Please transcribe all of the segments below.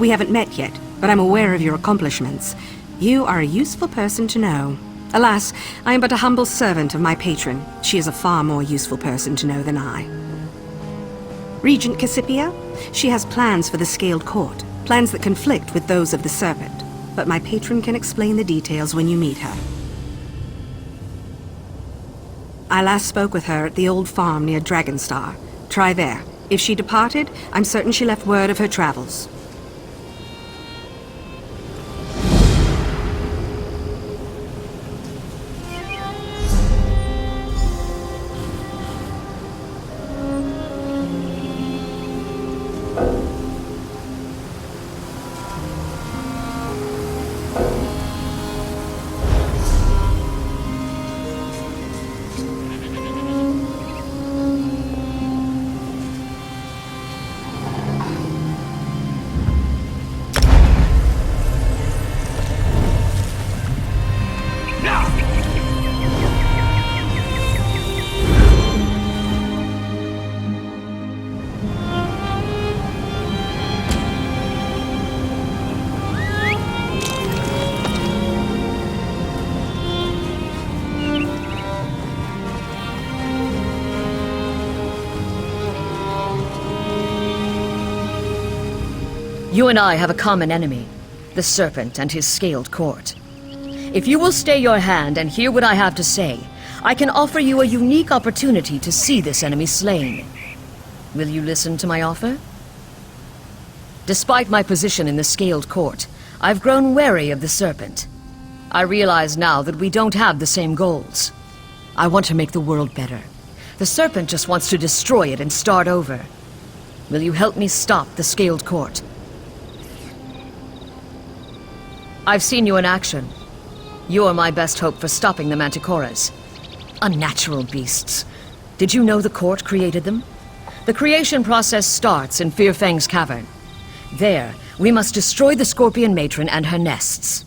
We haven't met yet, but I'm aware of your accomplishments. You are a useful person to know. Alas, I am but a humble servant of my patron. She is a far more useful person to know than I. Regent Cassipia? She has plans for the Scaled Court, plans that conflict with those of the Serpent. But my patron can explain the details when you meet her. I last spoke with her at the old farm near Dragonstar. Try there. If she departed, I'm certain she left word of her travels. You and I have a common enemy, the Serpent and his Scaled Court. If you will stay your hand and hear what I have to say, I can offer you a unique opportunity to see this enemy slain. Will you listen to my offer? Despite my position in the Scaled Court, I've grown wary of the Serpent. I realize now that we don't have the same goals. I want to make the world better. The Serpent just wants to destroy it and start over. Will you help me stop the Scaled Court? I've seen you in action. You're my best hope for stopping the Manticoras. Unnatural beasts. Did you know the court created them? The creation process starts in Fearfang's cavern. There, we must destroy the Scorpion Matron and her nests.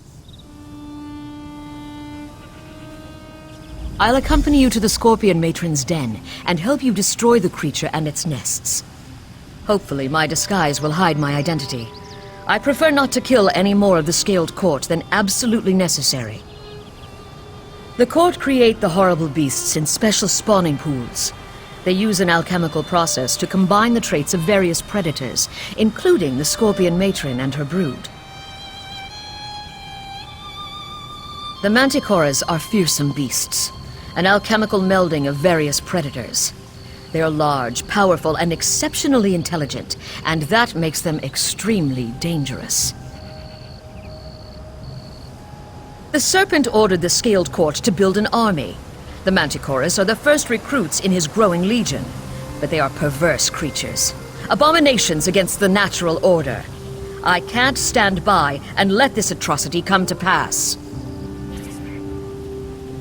I'll accompany you to the Scorpion Matron's den and help you destroy the creature and its nests. Hopefully, my disguise will hide my identity. I prefer not to kill any more of the Scaled Court than absolutely necessary. The court create the horrible beasts in special spawning pools. They use an alchemical process to combine the traits of various predators, including the Scorpion Matron and her brood. The Manticoras are fearsome beasts, an alchemical melding of various predators. They are large, powerful, and exceptionally intelligent, and that makes them extremely dangerous. The Serpent ordered the Scaled Court to build an army. The Manticoras are the first recruits in his growing legion, but they are perverse creatures, abominations against the natural order. I can't stand by and let this atrocity come to pass.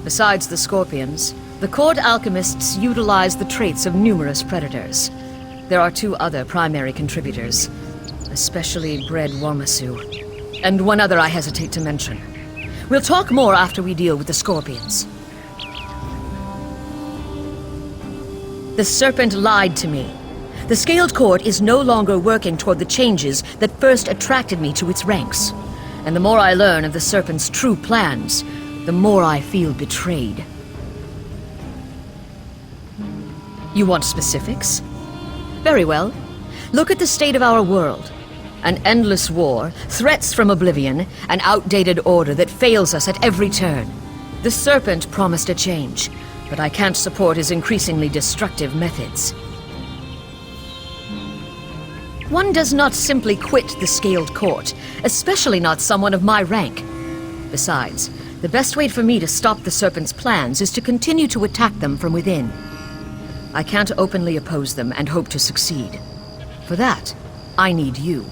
Besides the Scorpions, the court alchemists utilize the traits of numerous predators. There are two other primary contributors, especially bred Warmasu, and one other I hesitate to mention. We'll talk more after we deal with the Scorpions. The Serpent lied to me. The Scaled Court is no longer working toward the changes that first attracted me to its ranks. And the more I learn of the Serpent's true plans, the more I feel betrayed. You want specifics? Very well. Look at the state of our world. An endless war, threats from oblivion, an outdated order that fails us at every turn. The Serpent promised a change, but I can't support his increasingly destructive methods. One does not simply quit the Scaled Court, especially not someone of my rank. Besides, the best way for me to stop the Serpent's plans is to continue to attack them from within. I can't openly oppose them and hope to succeed. For that, I need you.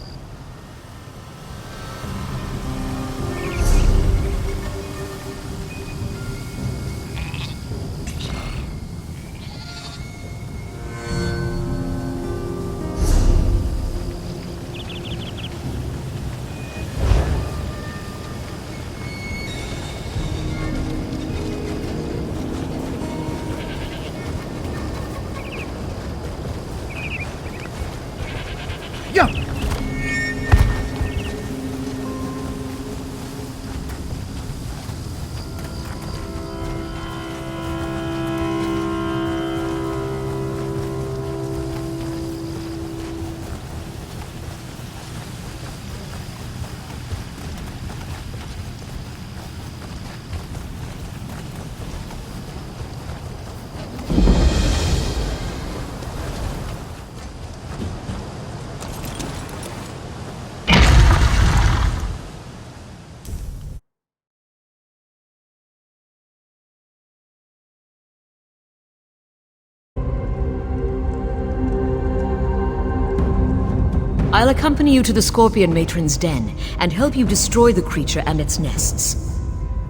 I'll accompany you to the Scorpion Matron's den and help you destroy the creature and its nests.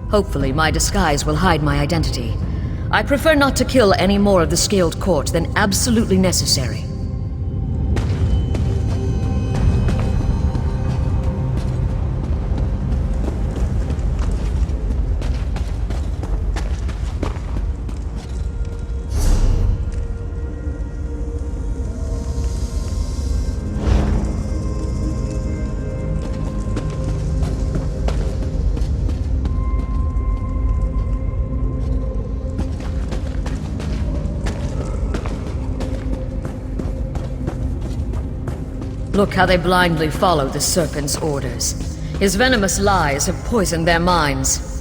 Hopefully, my disguise will hide my identity. I prefer not to kill any more of the Scaled Court than absolutely necessary. Look how they blindly follow the Serpent's orders. His venomous lies have poisoned their minds.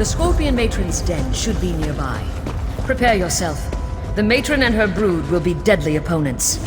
The Scorpion Matron's den should be nearby. Prepare yourself. The Matron and her brood will be deadly opponents.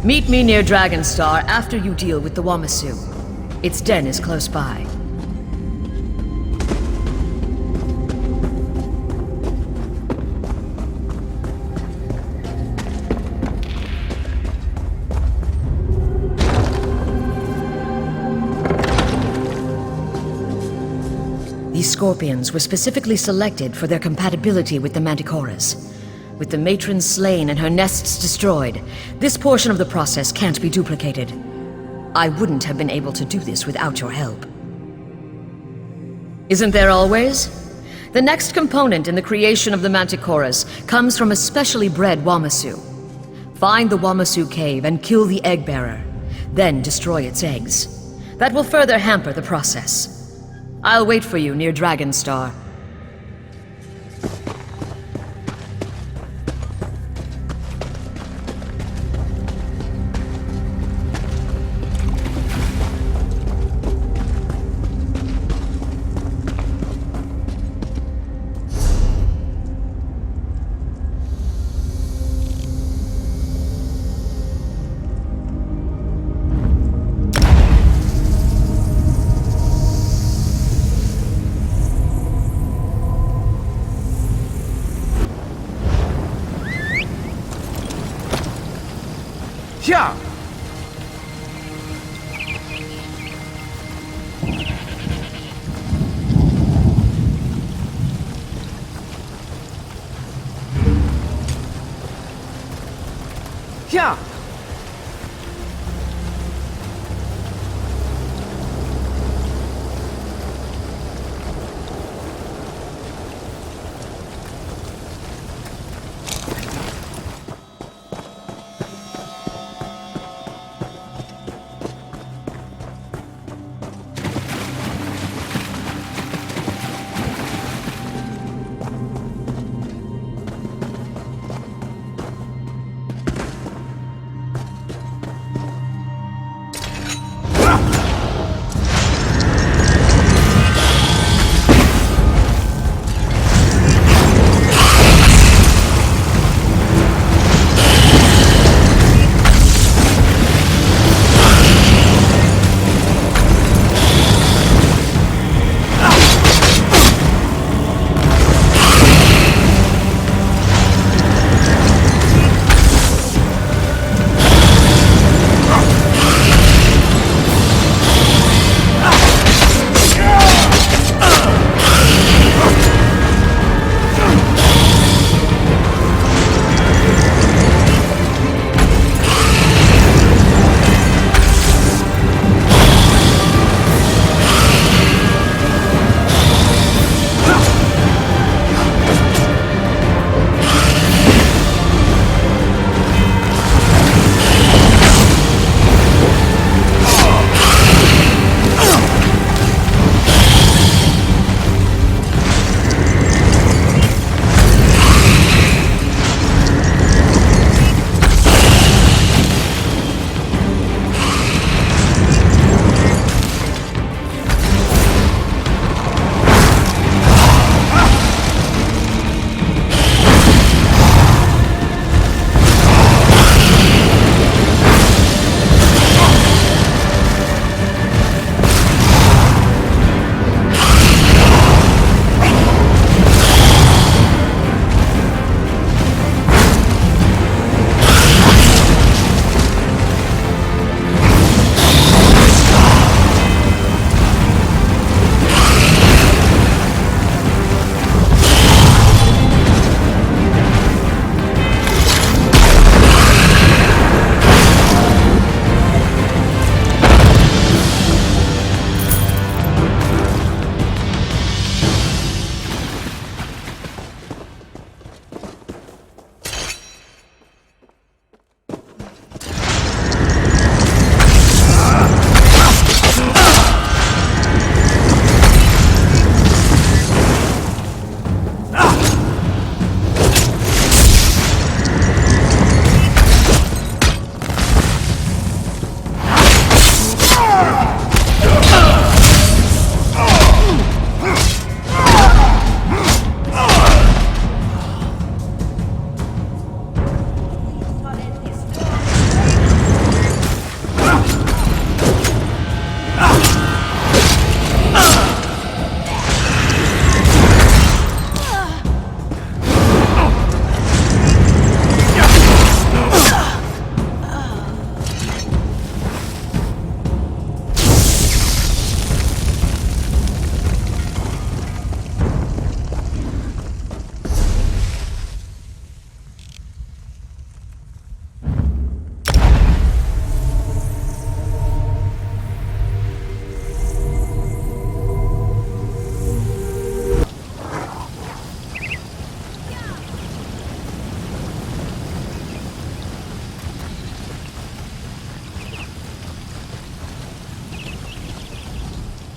Meet me near Dragonstar after you deal with the Wamasu. Its den is close by. These scorpions were specifically selected for their compatibility with the Manticoras. With the matron slain and her nests destroyed, this portion of the process can't be duplicated. I wouldn't have been able to do this without your help. Isn't there always? The next component in the creation of the Manticoras comes from a specially bred Wamasu. Find the Wamasu cave and kill the egg bearer, then destroy its eggs. That will further hamper the process. I'll wait for you near Dragonstar. Yeah! Yeah!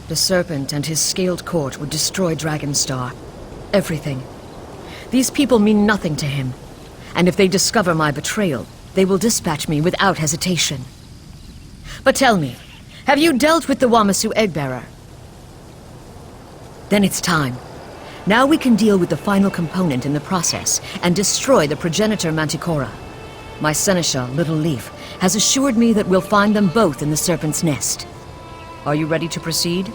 The Serpent and his scaled court would destroy Dragonstar. Everything. These people mean nothing to him. And if they discover my betrayal, they will dispatch me without hesitation. But tell me, have you dealt with the Wamasu Eggbearer? Then it's time. Now we can deal with the final component in the process and destroy the progenitor Manticora. My seneschal, Little Leaf, has assured me that we'll find them both in the Serpent's Nest. Are you ready to proceed?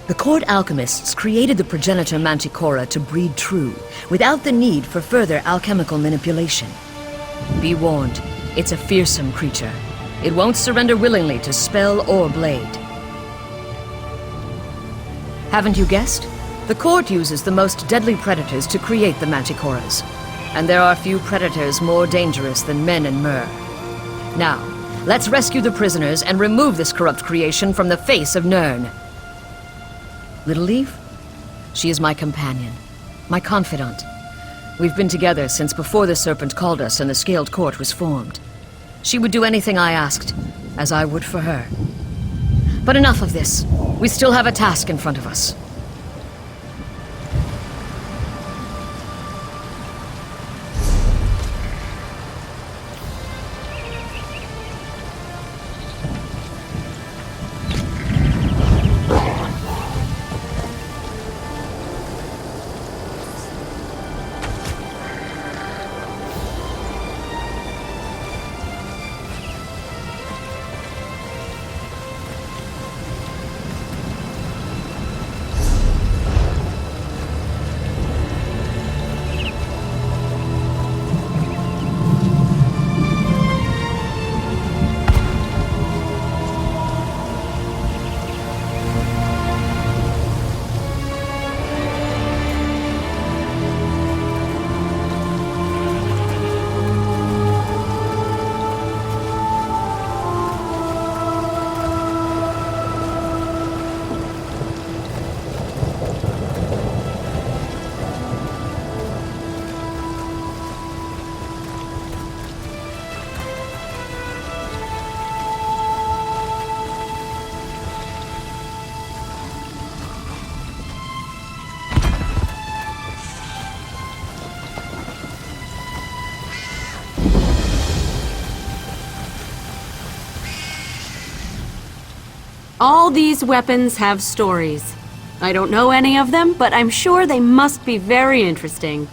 The court alchemists created the progenitor Manticora to breed true, without the need for further alchemical manipulation. Be warned, it's a fearsome creature. It won't surrender willingly to spell or blade. Haven't you guessed? The court uses the most deadly predators to create the Manticoras. And there are few predators more dangerous than men and Mer. Now, let's rescue the prisoners and remove this corrupt creation from the face of Nirn. Little Leaf? She is my companion, my confidant. We've been together since before the Serpent called us and the Scaled Court was formed. She would do anything I asked, as I would for her. But enough of this. We still have a task in front of us. All these weapons have stories. I don't know any of them, but I'm sure they must be very interesting.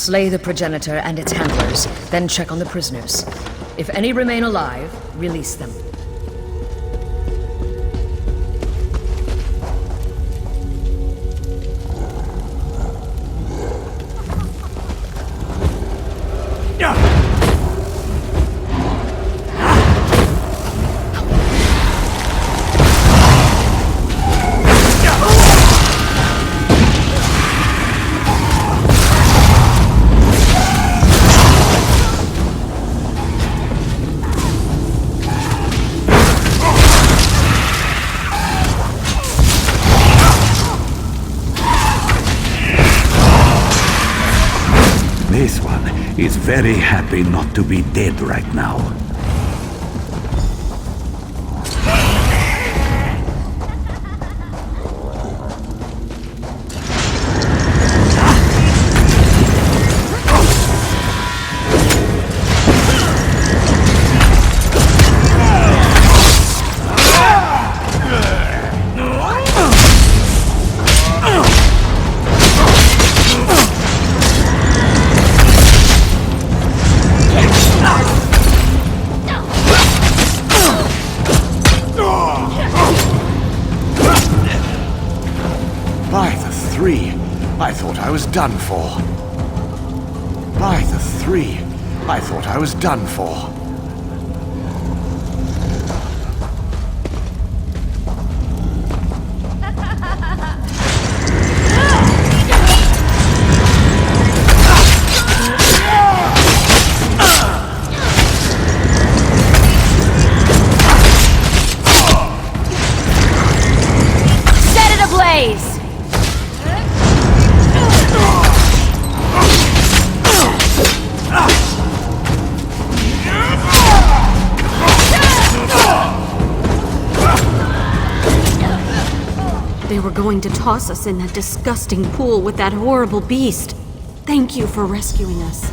Slay the progenitor and its handlers, then check on the prisoners. If any remain alive, release them. This one is very happy not to be dead right now. I thought I was done for. By the three, I thought I was done for. Set it ablaze! They were going to toss us in that disgusting pool with that horrible beast. Thank you for rescuing us.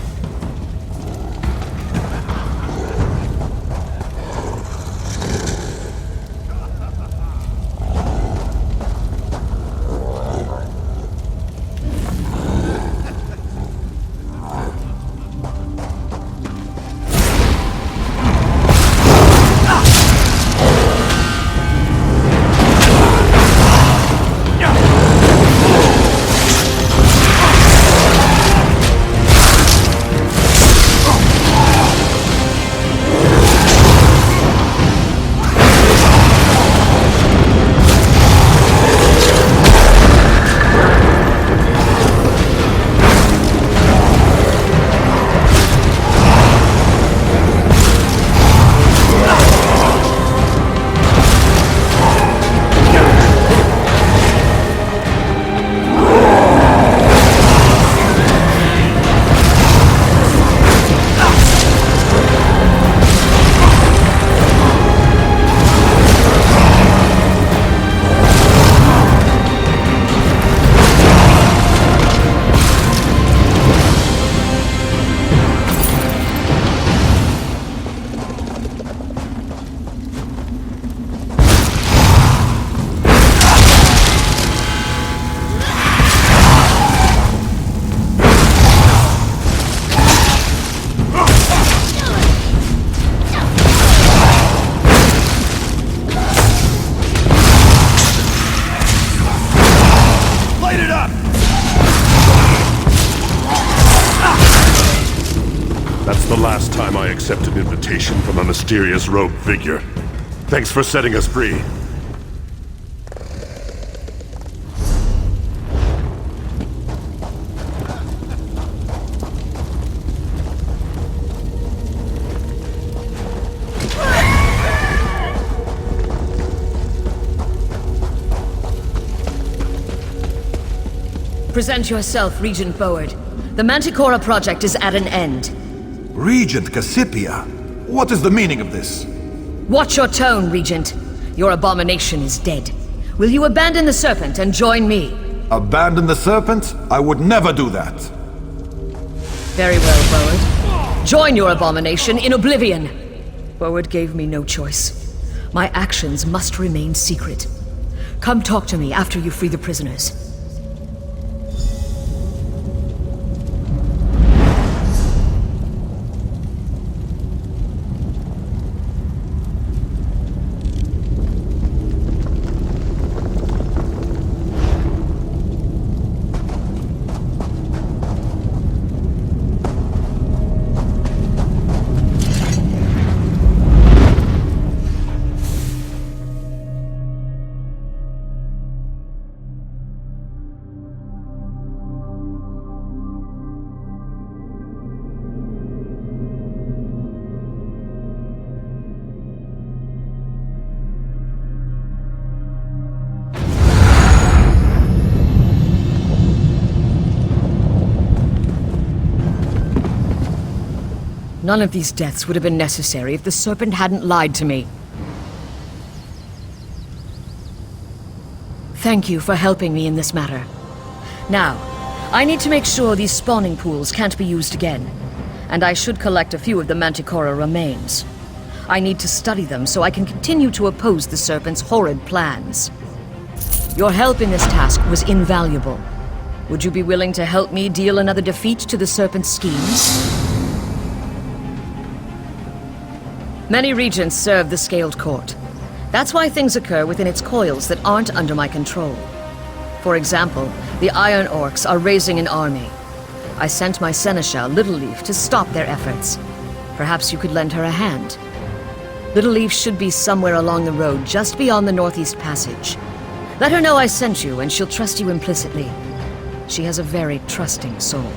That's the last time I accept an invitation from a mysterious rogue figure. Thanks for setting us free. Present yourself, Regent Boward. The Manticora project is at an end. Regent Cassipia? What is the meaning of this? Watch your tone, Regent. Your abomination is dead. Will you abandon the Serpent and join me? Abandon the Serpent? I would never do that. Very well, Boward. Join your abomination in oblivion. Boward gave me no choice. My actions must remain secret. Come talk to me after you free the prisoners. None of these deaths would have been necessary if the Serpent hadn't lied to me. Thank you for helping me in this matter. Now, I need to make sure these spawning pools can't be used again. And I should collect a few of the Manticora remains. I need to study them so I can continue to oppose the Serpent's horrid plans. Your help in this task was invaluable. Would you be willing to help me deal another defeat to the Serpent's schemes? Many regions serve the Scaled Court. That's why things occur within its coils that aren't under my control. For example, the Iron Orcs are raising an army. I sent my Seneschal, Little Leaf, to stop their efforts. Perhaps you could lend her a hand. Little Leaf should be somewhere along the road just beyond the Northeast Passage. Let her know I sent you, and she'll trust you implicitly. She has a very trusting soul.